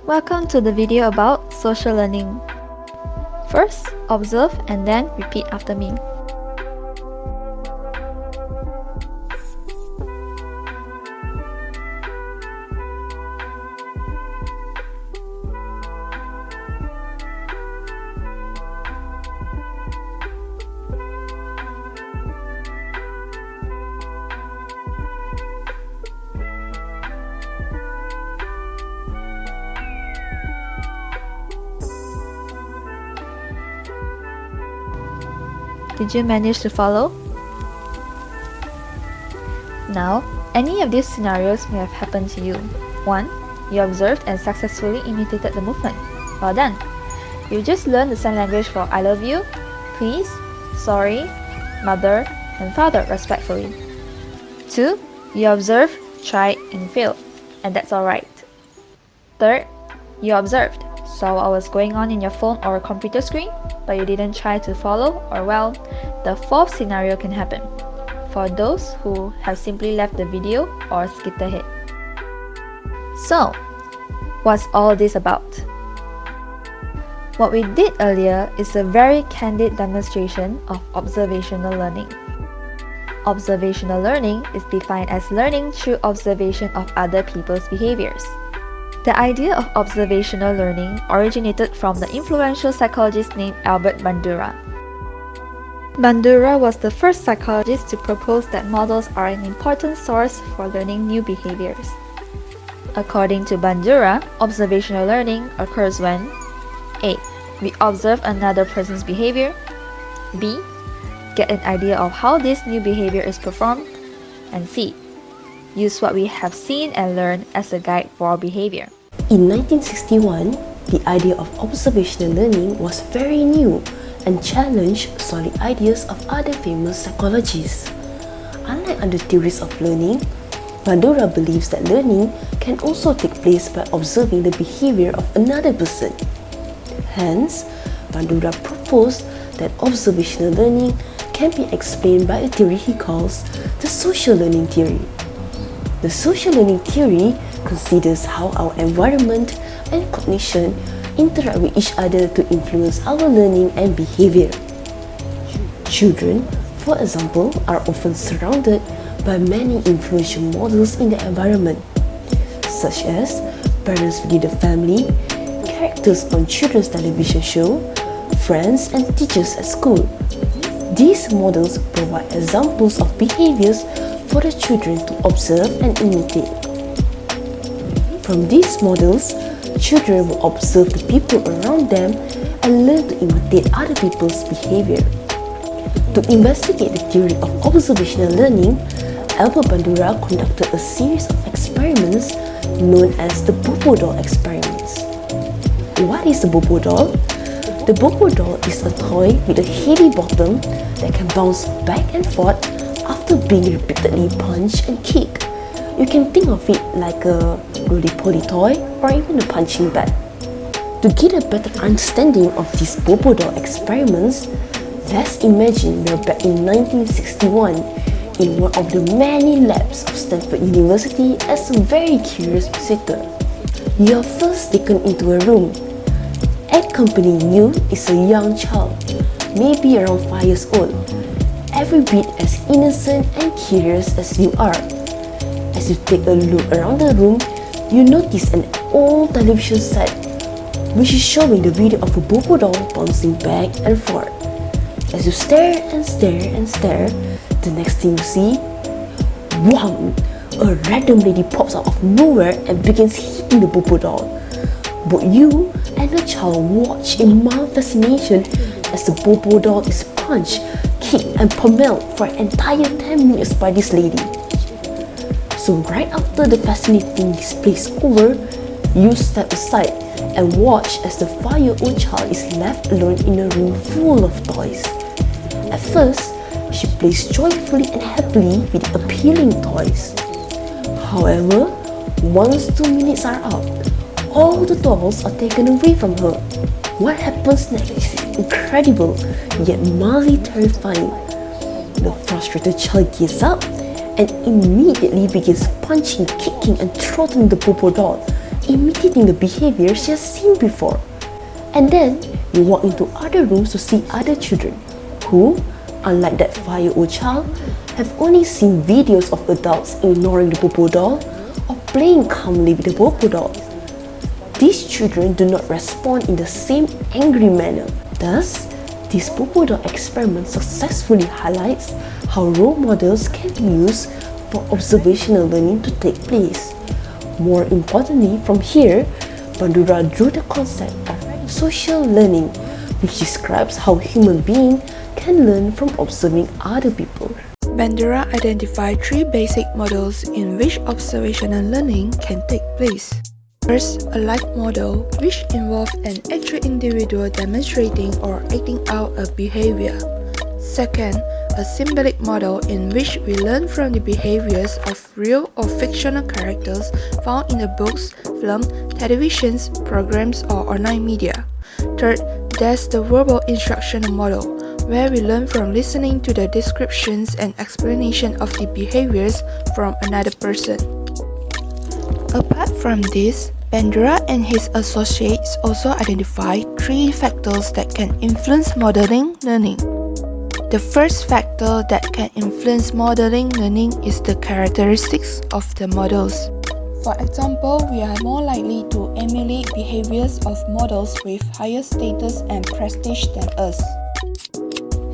Welcome to the video about social learning. First, observe and then repeat after me. Did you manage to follow? Now, any of these scenarios may have happened to you. 1. You observed and successfully imitated the movement. Well done! You just learned the sign language for I love you, please, sorry, mother, and father respectfully. 2. You observed, tried, and failed, and that's alright. 3. You observed, saw what was going on in your phone or computer screen, but you didn't try to follow, or well, the 4th scenario can happen for those who have simply left the video or skipped ahead. So, what's all this about? What we did earlier is a very candid demonstration of observational learning. Observational learning is defined as learning through observation of other people's behaviors. The idea of observational learning originated from the influential psychologist named Albert Bandura. Bandura was the first psychologist to propose that models are an important source for learning new behaviors. According to Bandura, observational learning occurs when A. We observe another person's behavior. B. Get an idea of how this new behavior is performed. And C. Use what we have seen and learned as a guide for our behavior. In 1961, the idea of observational learning was very new and challenged solid ideas of other famous psychologists. Unlike other theories of learning, Bandura believes that learning can also take place by observing the behavior of another person. Hence, Bandura proposed that observational learning can be explained by a theory he calls the social learning theory. The social learning theory considers how our environment and cognition interact with each other to influence our learning and behavior. Children, for example, are often surrounded by many influential models in their environment, such as parents within the family, characters on children's television show, friends and teachers at school. These models provide examples of behaviors for the children to observe and imitate. From these models, children will observe the people around them and learn to imitate other people's behavior. To investigate the theory of observational learning, Albert Bandura conducted a series of experiments known as the Bobo doll experiments. What is the Bobo doll? The Bobo doll is a toy with a heavy bottom that can bounce back and forth after being repeatedly punched and kicked. You can think of it like a roly-poly toy or even a punching bag. To get a better understanding of these Bobo doll experiments, let's imagine we're back in 1961 in one of the many labs of Stanford University as a very curious visitor. You are first taken into a room. Accompanying you is a young child, maybe around 5 years old, every bit as innocent and curious as you are. As you take a look around the room, you notice an old television set which is showing the video of a Bobo doll bouncing back and forth. As you stare and stare and stare, the next thing you see, wham! A random lady pops out of nowhere and begins hitting the Bobo doll. Both you and the child watch in mild fascination as the Bobo doll is punched, kicked and pummeled for an entire 10 minutes by this lady. So right after the fascinating display is over, you step aside and watch as the 5-year-old child is left alone in a room full of toys. At first, she plays joyfully and happily with the appealing toys. However, once 2 minutes are up, all the dolls are taken away from her. What happens next is incredible, yet mildly terrifying. The frustrated child gets up and immediately begins punching, kicking and throttling the Bobo doll, imitating the behavior she has seen before. And then you walk into other rooms to see other children who, unlike that 5-year-old child, have only seen videos of adults ignoring the Bobo doll or playing calmly with the Bobo doll. These children do not respond in the same angry manner. Thus, this Buford experiment successfully highlights how role models can be used for observational learning to take place. More importantly, from here, Bandura drew the concept of social learning, which describes how human beings can learn from observing other people. Bandura identified 3 basic models in which observational learning can take place. First, a life model, which involves an actual individual demonstrating or acting out a behavior. Second, a symbolic model in which we learn from the behaviors of real or fictional characters found in the books, film, televisions, programs, or online media. Third, there's the verbal instructional model, where we learn from listening to the descriptions and explanation of the behaviors from another person. Apart from this, Bandura and his associates also identified 3 factors that can influence modeling learning. The first factor that can influence modeling learning is the characteristics of the models. For example, we are more likely to emulate behaviors of models with higher status and prestige than us.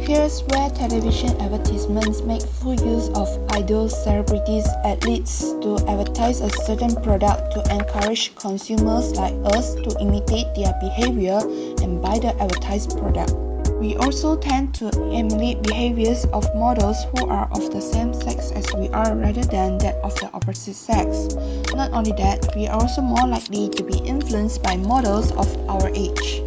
Here's where television advertisements make full use of idols, celebrities, athletes to advertise a certain product to encourage consumers like us to imitate their behavior and buy the advertised product. We also tend to emulate behaviors of models who are of the same sex as we are rather than that of the opposite sex. Not only that, we are also more likely to be influenced by models of our age.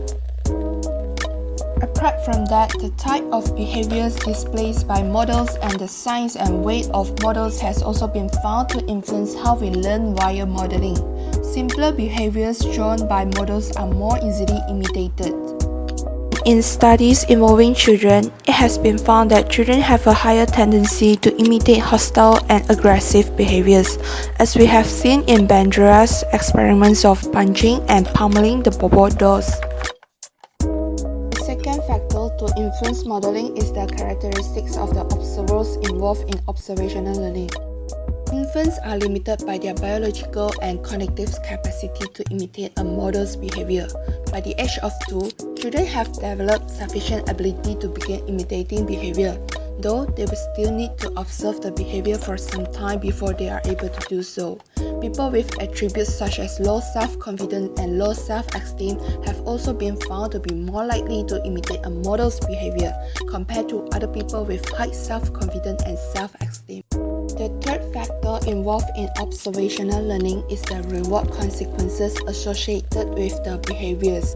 Apart from that, the type of behaviors displayed by models and the size and weight of models has also been found to influence how we learn via modeling. Simpler behaviors shown by models are more easily imitated. In studies involving children, it has been found that children have a higher tendency to imitate hostile and aggressive behaviors, as we have seen in Bandura's experiments of punching and pummeling the Bobo dolls. The second factor to influence modeling is the characteristics of the observers involved in observational learning. Infants are limited by their biological and cognitive capacity to imitate a model's behavior. By the age of 2, children have developed sufficient ability to begin imitating behavior, though they will still need to observe the behavior for some time before they are able to do so. People with attributes such as low self-confidence and low self-esteem have also been found to be more likely to imitate a model's behavior compared to other people with high self-confidence and self-esteem. The third factor involved in observational learning is the reward consequences associated with the behaviors.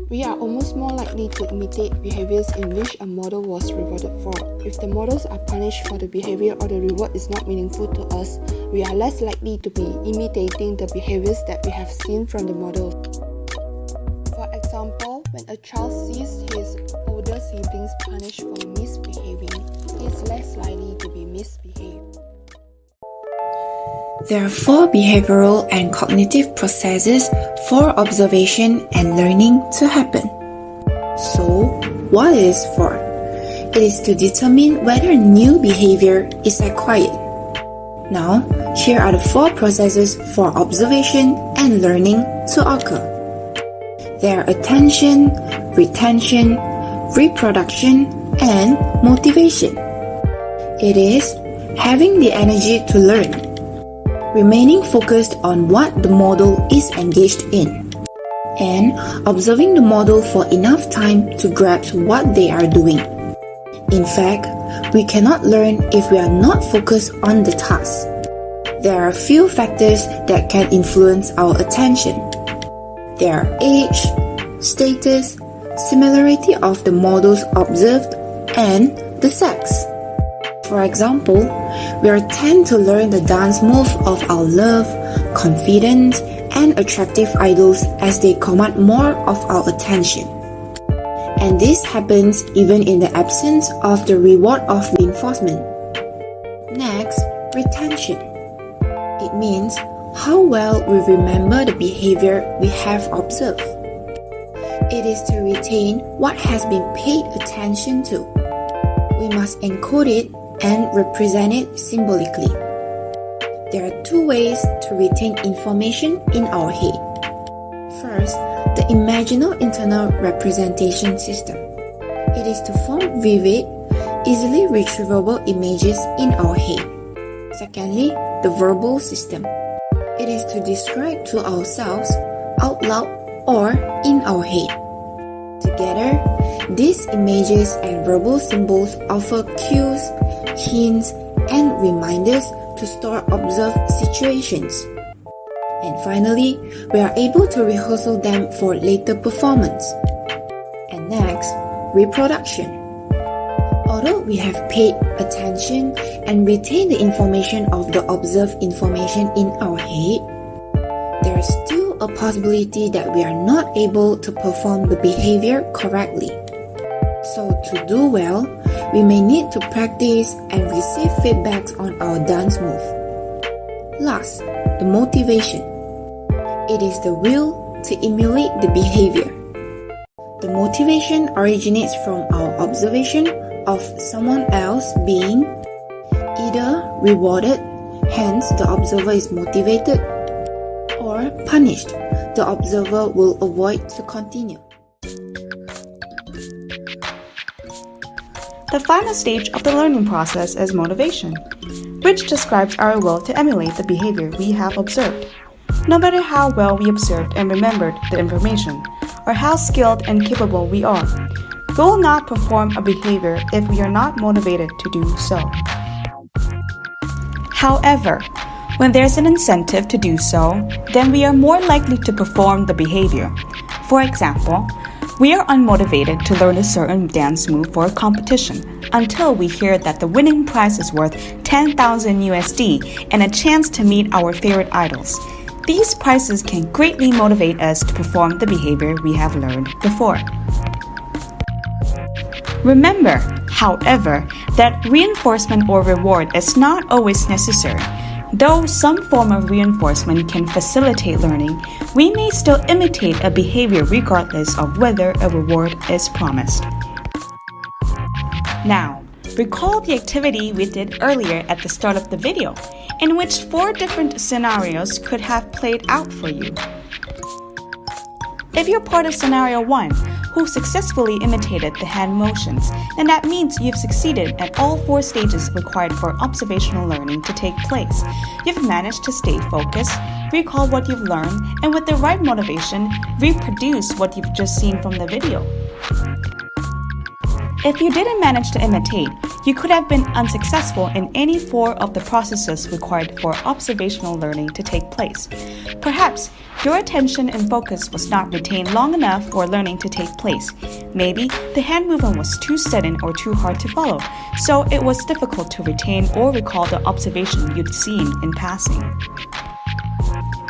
We are almost more likely to imitate behaviors in which a model was rewarded for. If the models are punished for the behavior or the reward is not meaningful to us, we are less likely to be imitating the behaviors that we have seen from the models. For example, when a child sees his older siblings punished for misbehaving, he is less likely to be misbehaved. There are 4 behavioral and cognitive processes for observation and learning to happen. So, what is 4? It is to determine whether new behavior is acquired. Now, here are the 4 processes for observation and learning to occur. They are attention, retention, reproduction, and motivation. It is having the energy to learn, remaining focused on what the model is engaged in, and observing the model for enough time to grasp what they are doing. In fact, we cannot learn if we are not focused on the task. There are a few factors that can influence our attention. They are age, status, similarity of the models observed, and the sex. For example, we tend to learn the dance move of our love, confident, and attractive idols as they command more of our attention. And this happens even in the absence of the reward of reinforcement. Next, retention. It means how well we remember the behavior we have observed. It is to retain what has been paid attention to. We must encode it and represent it symbolically. There are two ways to retain information in our head. First, the imaginal internal representation system. It is to form vivid, easily retrievable images in our head. Secondly, the verbal system. It is to describe to ourselves out loud or in our head. Together, these images and verbal symbols offer cues, hints, and reminders to store observed situations. And finally, we are able to rehearse them for later performance. And next, reproduction. Although we have paid attention and retained the information of the observed information in our head, there is still a possibility that we are not able to perform the behavior correctly. So to do well, we may need to practice and receive feedbacks on our dance move. Last, the motivation. It is the will to emulate the behavior. The motivation originates from our observation of someone else being either rewarded, hence the observer is motivated, or punished, the observer will avoid to continue. The final stage of the learning process is motivation, which describes our will to emulate the behavior we have observed. No matter how well we observed and remembered the information, or how skilled and capable we are, we will not perform a behavior if we are not motivated to do so. However, when there's an incentive to do so, then we are more likely to perform the behavior. For example, we are unmotivated to learn a certain dance move for a competition until we hear that the winning prize is worth 10,000 USD and a chance to meet our favorite idols. These prizes can greatly motivate us to perform the behavior we have learned before. Remember, however, that reinforcement or reward is not always necessary. Though some form of reinforcement can facilitate learning, we may still imitate a behavior regardless of whether a reward is promised. Now, recall the activity we did earlier at the start of the video, in which 4 different scenarios could have played out for you. If you're part of scenario 1, who successfully imitated the hand motions, then that means you've succeeded at all 4 stages required for observational learning to take place. You've managed to stay focused, recall what you've learned, and with the right motivation, reproduce what you've just seen from the video. If you didn't manage to imitate, you could have been unsuccessful in any 4 of the processes required for observational learning to take place. Perhaps your attention and focus was not retained long enough for learning to take place. Maybe the hand movement was too sudden or too hard to follow, so it was difficult to retain or recall the observation you'd seen in passing.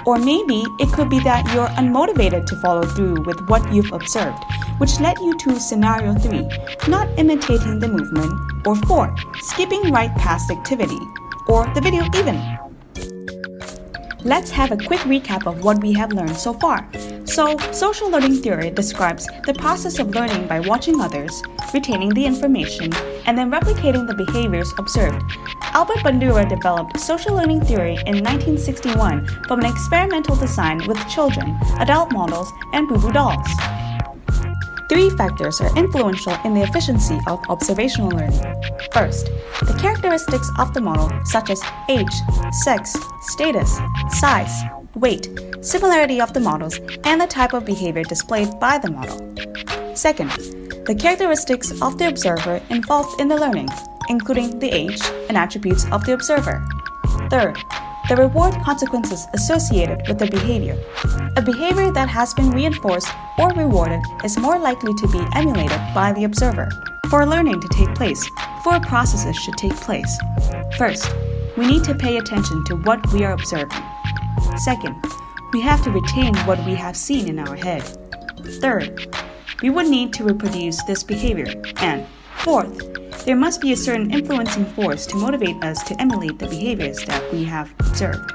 Or maybe it could be that you're unmotivated to follow through with what you've observed, which led you to scenario 3, not imitating the movement, or 4, skipping right past the activity, or the video even. Let's have a quick recap of what we have learned so far. So, social learning theory describes the process of learning by watching others, retaining the information, and then replicating the behaviors observed. Albert Bandura developed social learning theory in 1961 from an experimental design with children, adult models, and boo-boo dolls. 3 factors are influential in the efficiency of observational learning. First, the characteristics of the model such as age, sex, status, size, weight, similarity of the models, and the type of behavior displayed by the model. Second, the characteristics of the observer involved in the learning, including the age and attributes of the observer. Third, the reward consequences associated with the behavior. A behavior that has been reinforced or rewarded is more likely to be emulated by the observer. For learning to take place, 4 processes should take place. First, we need to pay attention to what we are observing. Second, we have to retain what we have seen in our head. Third, we would need to reproduce this behavior. And fourth, there must be a certain influencing force to motivate us to emulate the behaviors that we have observed.